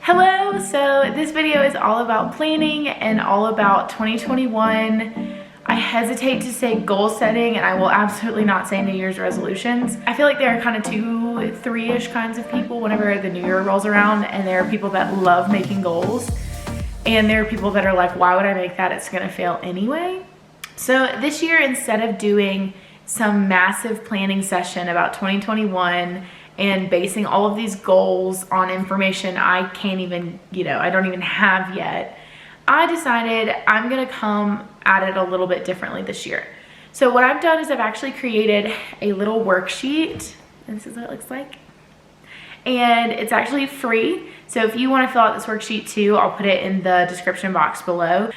Hello, so this video is all about planning and all about 2021. I hesitate to say goal setting, and I will absolutely not say New Year's resolutions. I feel like there are kind of two, three-ish kinds of people whenever the New Year rolls around, and there are people that love making goals, and there are people that are like, why would I make that? It's gonna fail anyway. So this year, instead of doing some massive planning session about 2021 and basing all of these goals on information I can't even, I don't even have yet, I decided I'm gonna come at it a little bit differently this year. So what I've done is I've actually created a little worksheet. This is what it looks like. And it's actually free. So if you wanna fill out this worksheet too, I'll put it in the description box below.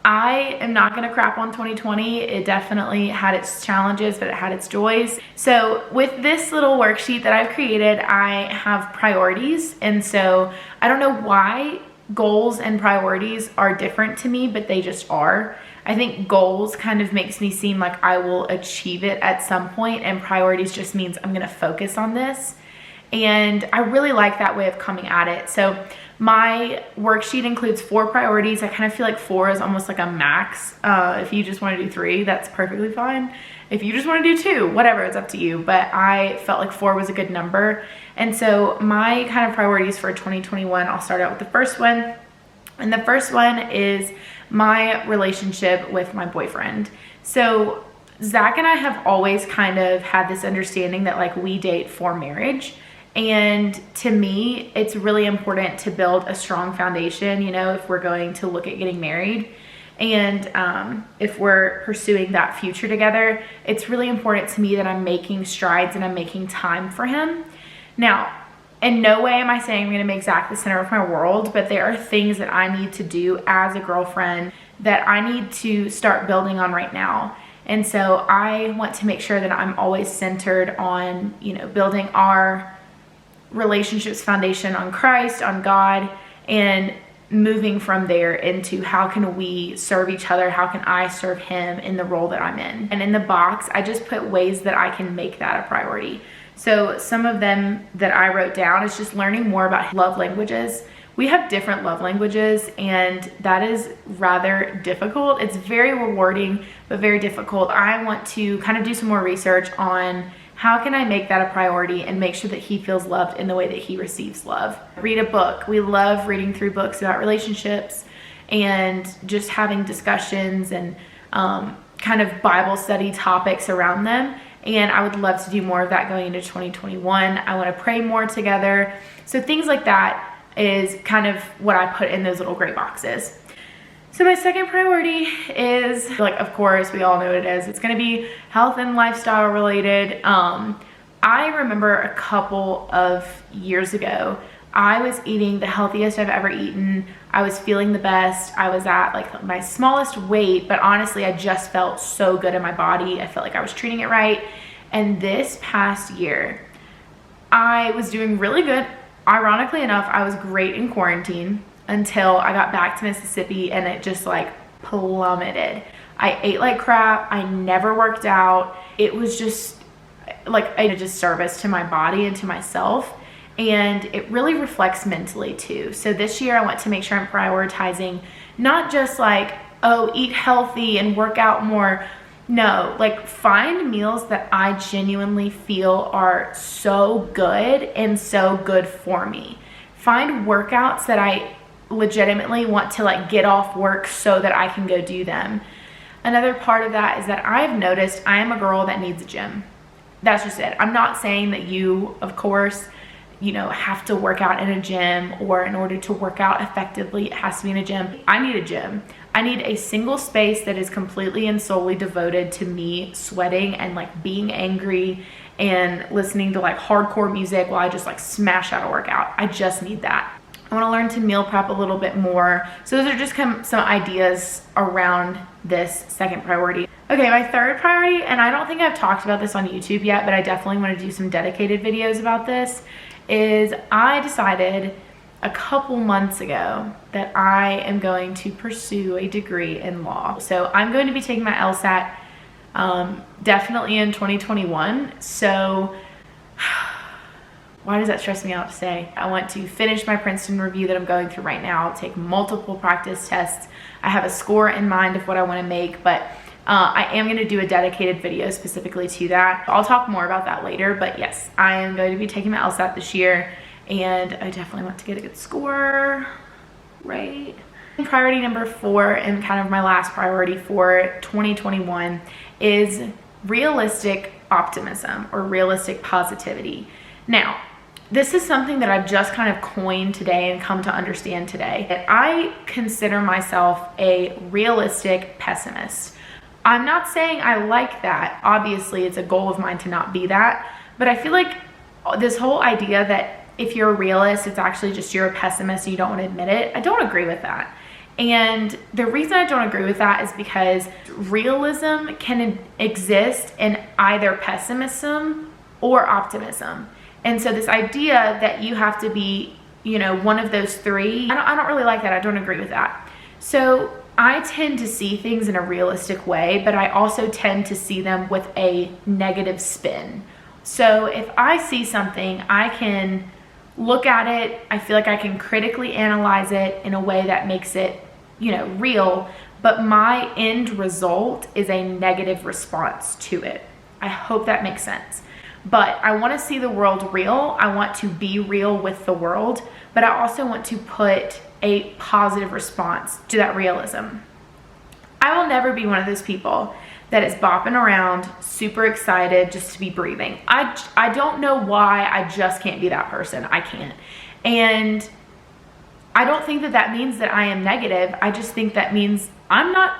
I am not gonna crap on 2020. It definitely had its challenges, but it had its joys. So with this little worksheet that I've created, I have priorities. And so I don't know why goals and priorities are different to me, but they just are. I think goals kind of makes me seem like I will achieve it at some point, and priorities just means I'm gonna focus on this. And I really like that way of coming at it. So my worksheet includes 4 priorities. I kind of feel like 4 is almost like a max. If you just want to do 3, that's perfectly fine. If you just want to do 2, whatever, it's up to you. But I felt like 4 was a good number. And so my kind of priorities for 2021, I'll start out with the first one. And the first one is my relationship with my boyfriend. So Zach and I have always kind of had this understanding that like we date for marriage. And to me, it's really important to build a strong foundation, if we're going to look at getting married. And if we're pursuing that future together, it's really important to me that I'm making strides and I'm making time for him. Now, in no way am I saying I'm gonna make Zach the center of my world, but there are things that I need to do as a girlfriend that I need to start building on right now. And so I want to make sure that I'm always centered on, building our relationships foundation on Christ, on God, and moving from there into how can we serve each other, how can I serve him in the role that I'm in. And in the box, I just put ways that I can make that a priority. So some of them that I wrote down is just learning more about love languages. We have different love languages, and that is rather difficult. It's very rewarding, but very difficult. I want to kind of do some more research on how can I make that a priority and make sure that he feels loved in the way that he receives love. Read a book. We love reading through books about relationships and just having discussions and kind of Bible study topics around them. And I would love to do more of that going into 2021. I want to pray more together. So things like that is kind of what I put in those little gray boxes. So my second priority is, of course, we all know what it is. It's gonna be health and lifestyle related. I remember a couple of years ago, I was eating the healthiest I've ever eaten. I was feeling the best. I was at like my smallest weight, but honestly, I just felt so good in my body. I felt like I was treating it right. And this past year, I was doing really good. Ironically enough, I was great in quarantine until I got back to Mississippi, and it just like plummeted. I ate like crap. I never worked out. It was just like a disservice to my body and to myself. And it really reflects mentally too. So this year I want to make sure I'm prioritizing not just like, oh, eat healthy and work out more. No, like find meals that I genuinely feel are so good and so good for me. Find workouts that I legitimately want to like get off work so that I can go do them. Another part of that is that I've noticed I am a girl that needs a gym. That's just it. I'm not saying that you, of course, have to work out in a gym, or in order to work out effectively, it has to be in a gym. I need a gym. I need a single space that is completely and solely devoted to me sweating and like being angry and listening to like hardcore music while I just like smash out a workout. I just need that. I want to learn to meal prep a little bit more. So those are just some ideas around this second priority. Okay, my third priority, and I don't think I've talked about this on YouTube yet, but I definitely want to do some dedicated videos about this, is I decided a couple months ago that I am going to pursue a degree in law. So I'm going to be taking my LSAT definitely in 2021. So why does that stress me out to say? I want to finish my Princeton review that I'm going through right now, take multiple practice tests. I have a score in mind of what I want to make, but I am going to do a dedicated video specifically to that. I'll talk more about that later, but yes, I am going to be taking my LSAT this year, and I definitely want to get a good score, right? Priority number 4, and kind of my last priority for 2021, is realistic optimism or realistic positivity. Now, this is something that I've just kind of coined today and come to understand today. I consider myself a realistic pessimist. I'm not saying I like that. Obviously, it's a goal of mine to not be that. But I feel like this whole idea that if you're a realist, it's actually just you're a pessimist and you don't want to admit it, I don't agree with that. And the reason I don't agree with that is because realism can exist in either pessimism or optimism. And so this idea that you have to be, you know, one of those three, I don't really like that. I don't agree with that. So I tend to see things in a realistic way, but I also tend to see them with a negative spin. So if I see something, I can look at it, I feel like I can critically analyze it in a way that makes it, you know, real, but my end result is a negative response to it. I hope that makes sense. But I want to see the world real. I want to be real with the world, but I also want to put a positive response to that realism. I will never be one of those people that is bopping around, super excited just to be breathing. I don't know why, I just can't be that person. I can't. And I don't think that that means that I am negative. I just think that means I'm not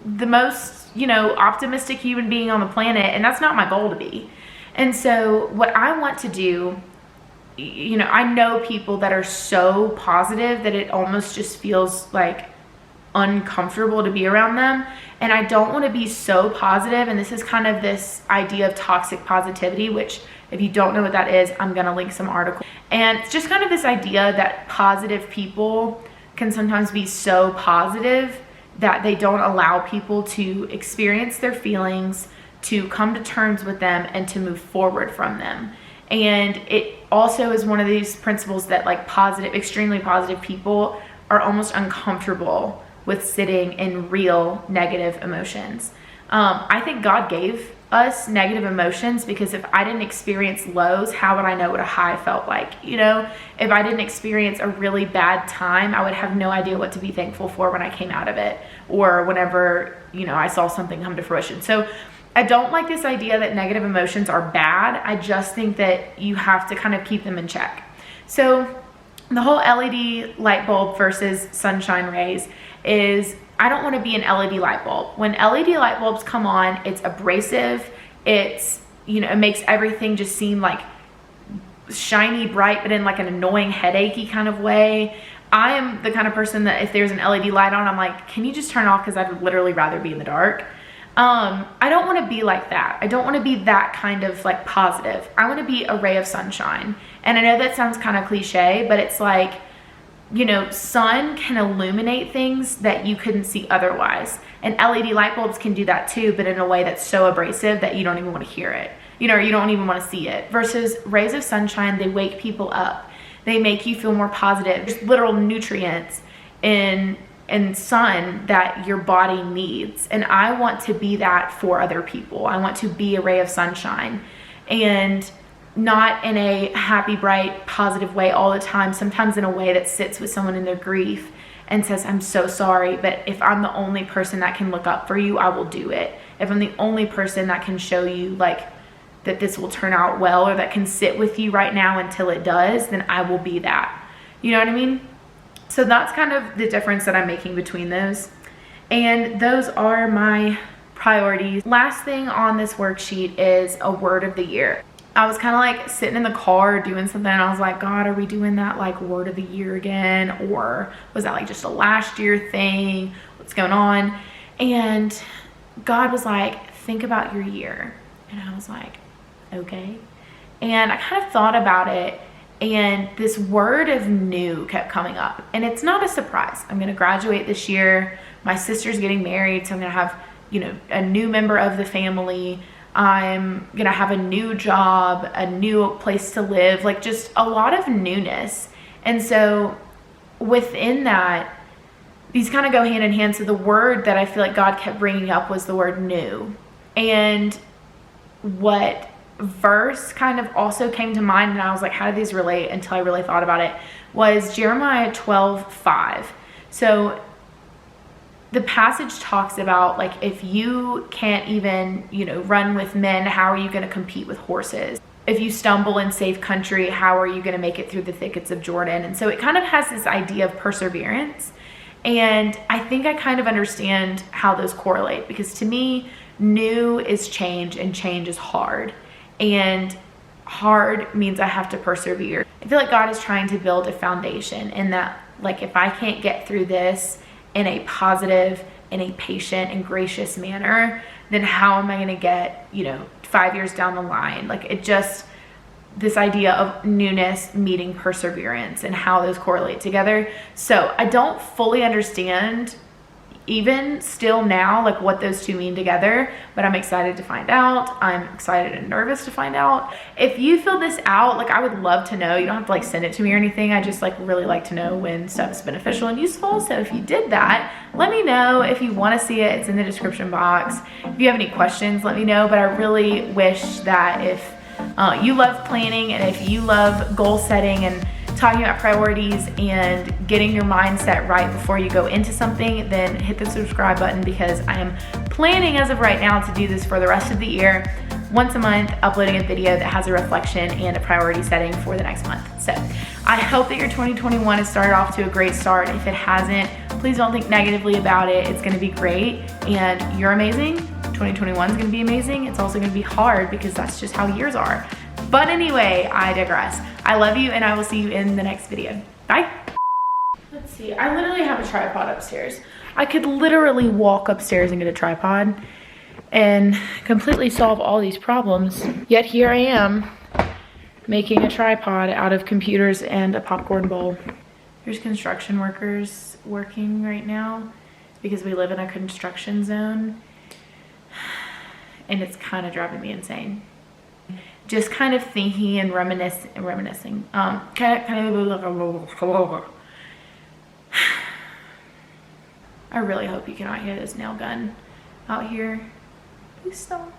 the most, you know, optimistic human being on the planet, and that's not my goal to be. And so what I want to do, you know, I know people that are so positive that it almost just feels like uncomfortable to be around them. And I don't want to be so positive. And this is kind of this idea of toxic positivity, which if you don't know what that is, I'm going to link some articles. And it's just kind of this idea that positive people can sometimes be so positive that they don't allow people to experience their feelings, to come to terms with them, and to move forward from them. And it also is one of these principles that like positive, extremely positive people are almost uncomfortable with sitting in real negative emotions. I think God gave us negative emotions because if I didn't experience lows, how would I know what a high felt like? You know, if I didn't experience a really bad time, I would have no idea what to be thankful for when I came out of it, or whenever, you know, I saw something come to fruition. So I don't like this idea that negative emotions are bad. I just think that you have to kind of keep them in check. So the whole LED light bulb versus sunshine rays is, I don't want to be an LED light bulb. When LED light bulbs come on, it's abrasive. It's, you know, it makes everything just seem like shiny, bright, but in like an annoying headachy kind of way. I am the kind of person that if there's an LED light on, I'm like, can you just turn it off? Because I'd literally rather be in the dark. I don't want to be like that. I don't want to be that kind of like positive. I want to be a ray of sunshine. And I know that sounds kind of cliche, but it's like, you know, sun can illuminate things that you couldn't see otherwise. And LED light bulbs can do that too, but in a way that's so abrasive that you don't even want to hear it. You know, you don't even want to see it. Versus rays of sunshine, they wake people up. They make you feel more positive. There's literal nutrients in sun that your body needs. And I want to be that for other people. I want to be a ray of sunshine, and not in a happy, bright, positive way all the time. Sometimes in a way that sits with someone in their grief and says, I'm so sorry, but if I'm the only person that can look up for you, I will do it. If I'm the only person that can show you like that this will turn out well, or that can sit with you right now until it does, then I will be that. You know what I mean? So that's kind of the difference that I'm making between those. And those are my priorities. Last thing on this worksheet is a word of the year. I was kind of like sitting in the car doing something, and I was like, God, are we doing that like word of the year again? Or was that like just a last year thing? What's going on? And God was like, think about your year. And I was like, okay. And I kind of thought about it, and this word of new kept coming up. And it's not a surprise. I'm going to graduate this year. My sister's getting married, so I'm going to have, you know, a new member of the family. I'm gonna have a new job, a new place to live, like just a lot of newness. And so within that, these kind of go hand in hand. So the word that I feel like God kept bringing up was the word new. And what verse kind of also came to mind, and I was like, how do these relate, until I really thought about it, was Jeremiah 12:5. So the passage talks about, like, if you can't even, run with men, how are you going to compete with horses? If you stumble in safe country, how are you going to make it through the thickets of Jordan? And so it kind of has this idea of perseverance. And I think I kind of understand how those correlate, because to me, new is change and change is hard. And hard means I have to persevere. I feel like God is trying to build a foundation, in that, like, if I can't get through this in a positive, in a patient and gracious manner, then how am I going to get, 5 years down the line? Like, it just, this idea of newness meeting perseverance and how those correlate together. So I don't fully understand even still now, like, what those two mean together, but I'm excited to find out. I'm excited and nervous to find out. If you fill this out, like, I would love to know. You don't have to, like, send it to me or anything. I just, like, really like to know when stuff's beneficial and useful. So if you did that, let me know. If you want to see it, it's in the description box. If you have any questions, let me know. But I really wish that if you love planning, and if you love goal setting and talking about priorities and getting your mindset right before you go into something, then hit the subscribe button, because I am planning as of right now to do this for the rest of the year, once a month, uploading a video that has a reflection and a priority setting for the next month. So I hope that your 2021 has started off to a great start. If it hasn't, please don't think negatively about it. It's gonna be great, and you're amazing. 2021 is gonna be amazing. It's also gonna be hard, because that's just how years are. But anyway, I digress. I love you, and I will see you in the next video. Bye. Let's see, I literally have a tripod upstairs. I could literally walk upstairs and get a tripod and completely solve all these problems. Yet here I am making a tripod out of computers and a popcorn bowl. There's construction workers working right now, because we live in a construction zone, and it's kind of driving me insane. Just kind of thinking and reminiscing. I really hope you cannot hear this nail gun out here. Please stop.